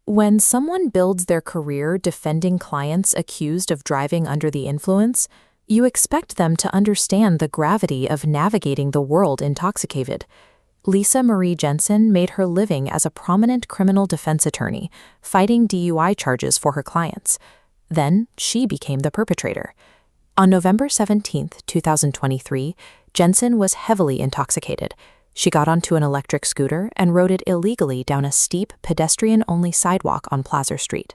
When someone builds their career defending clients accused of driving under the influence, you expect them to understand the gravity of navigating the world intoxicated. Lisa Marie Jensen made her living as a prominent criminal defense attorney, fighting DUI charges for her clients. Then, she became the perpetrator. On November 17, 2023, Jensen was heavily intoxicated. She got onto an electric scooter and rode it illegally down a steep, pedestrian-only sidewalk on Plaza Street.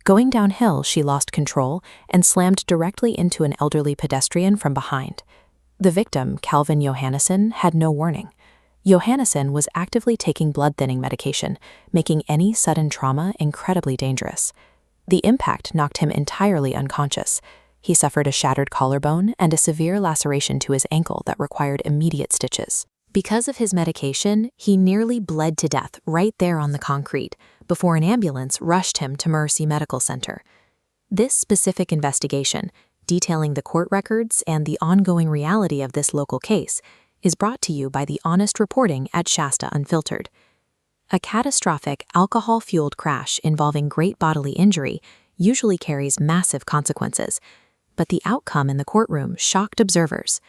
Going downhill, she lost control and slammed directly into an elderly pedestrian from behind. The victim, Calvin Johanessen, had no warning. Johanessen was actively taking blood-thinning medication, making any sudden trauma incredibly dangerous. The impact knocked him entirely unconscious. He suffered a shattered collarbone and a severe laceration to his ankle that required immediate stitches. Because of his medication, he nearly bled to death right there on the concrete before an ambulance rushed him to Mercy Medical Center. This specific investigation, detailing the court records and the ongoing reality of this local case, is brought to you by the honest reporting at Shasta Unfiltered. A catastrophic alcohol-fueled crash involving great bodily injury usually carries massive consequences, but the outcome in the courtroom shocked observers.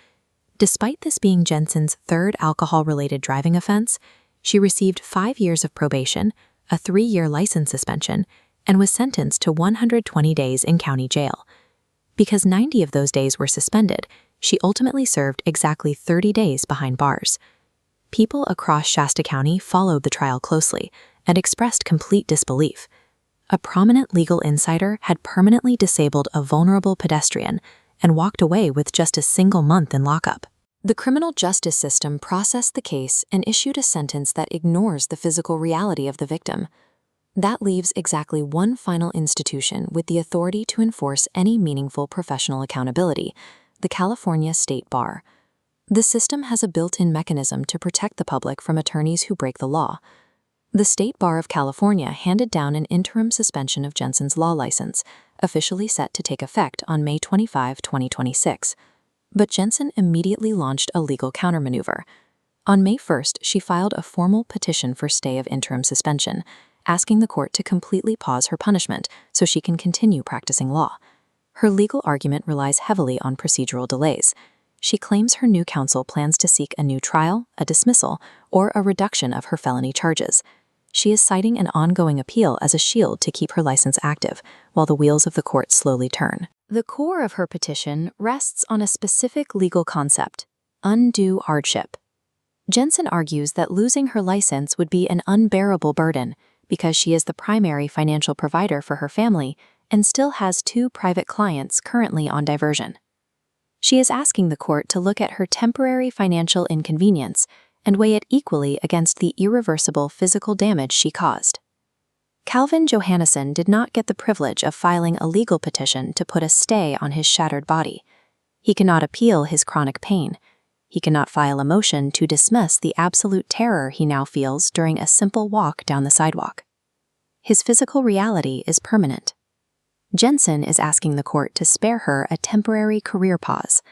Despite this being Jensen's third alcohol-related driving offense, she received 5 years of probation, a 3-year license suspension, and was sentenced to 120 days in county jail. Because 90 of those days were suspended, she ultimately served exactly 30 days behind bars. People across Shasta County followed the trial closely and expressed complete disbelief. A prominent legal insider had permanently disabled a vulnerable pedestrian and walked away with just a single month in lockup. The criminal justice system processed the case and issued a sentence that ignores the physical reality of the victim. That leaves exactly one final institution with the authority to enforce any meaningful professional accountability: the California State Bar. The system has a built-in mechanism to protect the public from attorneys who break the law. The State Bar of California handed down an interim suspension of Jensen's law license, officially set to take effect on May 25, 2026. But Jensen immediately launched a legal countermaneuver. On May 1st, she filed a formal petition for stay of interim suspension, asking the court to completely pause her punishment so she can continue practicing law. Her legal argument relies heavily on procedural delays. She claims her new counsel plans to seek a new trial, a dismissal, or a reduction of her felony charges. She is citing an ongoing appeal as a shield to keep her license active, while the wheels of the court slowly turn. The core of her petition rests on a specific legal concept: undue hardship. Jensen argues that losing her license would be an unbearable burden because she is the primary financial provider for her family and still has 2 private clients currently on diversion. She is asking the court to look at her temporary financial inconvenience and weigh it equally against the irreversible physical damage she caused. Calvin Johanessen did not get the privilege of filing a legal petition to put a stay on his shattered body. He cannot appeal his chronic pain. He cannot file a motion to dismiss the absolute terror he now feels during a simple walk down the sidewalk. His physical reality is permanent. Jensen is asking the court to spare her a temporary career pause.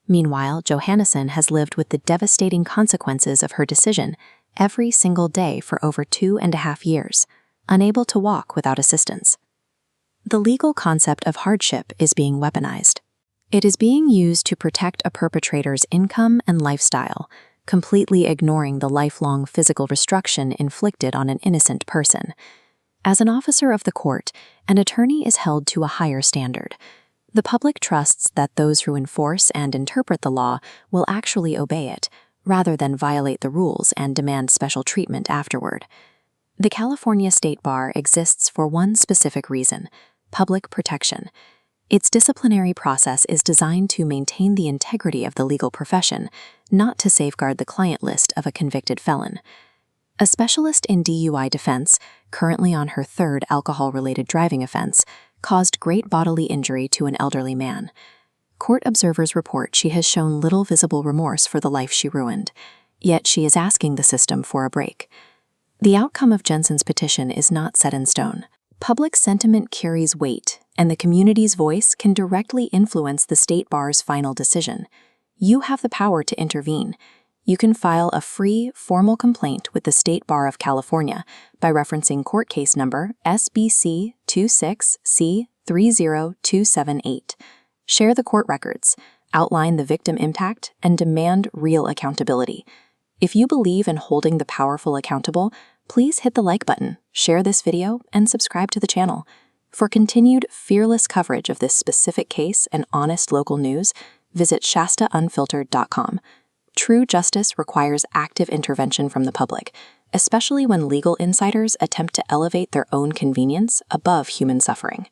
Meanwhile, Johanessen has lived with the devastating consequences of her decision every single day for over 2.5 years, unable to walk without assistance. The legal concept of hardship is being weaponized. It is being used to protect a perpetrator's income and lifestyle, completely ignoring the lifelong physical destruction inflicted on an innocent person. As an officer of the court, an attorney is held to a higher standard. The public trusts that those who enforce and interpret the law will actually obey it, rather than violate the rules and demand special treatment afterward. The California State Bar exists for one specific reason: public protection. Its disciplinary process is designed to maintain the integrity of the legal profession, not to safeguard the client list of a convicted felon. A specialist in DUI defense, currently on her 3rd alcohol-related driving offense, caused great bodily injury to an elderly man. Court observers report she has shown little visible remorse for the life she ruined, yet she is asking the system for a break. The outcome of Jensen's petition is not set in stone. Public sentiment carries weight, and the community's voice can directly influence the State Bar's final decision. You have the power to intervene. You can file a free, formal complaint with the State Bar of California by referencing court case number SBC 26C30278. Share the court records, outline the victim impact, and demand real accountability. If you believe in holding the powerful accountable, please hit the like button, share this video, and subscribe to the channel. For continued fearless coverage of this specific case and honest local news, visit ShastaUnfiltered.com. True justice requires active intervention from the public, especially when legal insiders attempt to elevate their own convenience above human suffering.